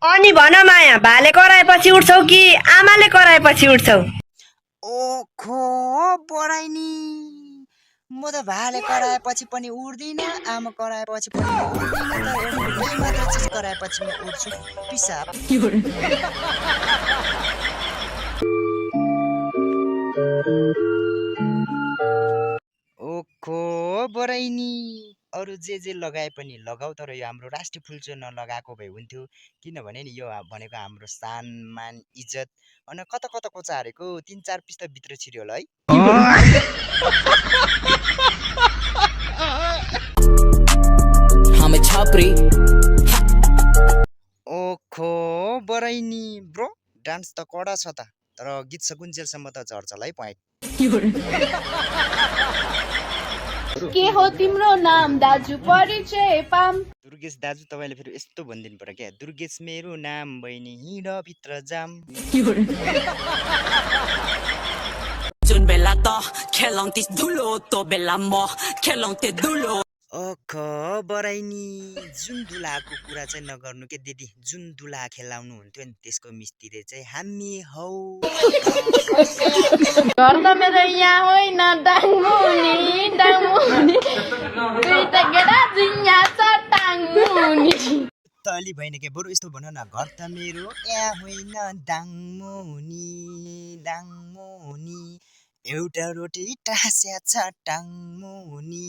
अनि भन माया, भाले कराएपछि उठ्छौ कि आमाले कराएपछि उठ्छौ? ओखो बराइनी, म त भाले कराएपछि पनि उड्दिन, आमा कराएपछि पनि उड्दिन, तर एउटै मात्र चिज कराएपछि म उड्छु, पिसाब। ओखो बराइनी, अरू जे लगाए पनि लगाऊ, तर यो हाम्रो राष्ट्रिय फुल चाहिँ नलगाएको भए हुन्थ्यो, किनभने नि यो भनेको हाम्रो सम्मान इज्जत। अनि कता कता कोचा हारेको 3-4 पिस त भित्र छिर्यो होला है। ओखो बराइनी ब्रो, डान्स त कडा छ त, तर गीत सकुन्जेलसम्म त झर्छ है प्वाइन्ट। के हो तिम्रो नाम दाजु, परिचय पाम? दुर्गेश दाजु, तपाईँले फेरि यस्तो भनिदिनु पर्यो क्या, दुर्गेश मेरो नाम, बहिनी हिँड भित्र जाम। जुन बेला त खेलौँ ती धुलो, तो बेला म खेलौँ त्यो धुलो। ओख बराइनी, जुन दुलाको कुरा चाहिँ नगर्नु के दिदी, जुन दुला खेलाउनु हुन्थ्यो नि त्यसको मिस्त्री चाहिँ हामी हौ। घर त मेरो यहाँ होइन, डाङमुनि डाङमुनि दुईटा केटा जिङ्गा छ टाङमुनि। त अलि भएन के, बरु यस्तो भन न, घर त मेरो यहाँ होइन, डाङमुनि डाङमुनि, एउटा रोटी टास्या छ टाङमुनि।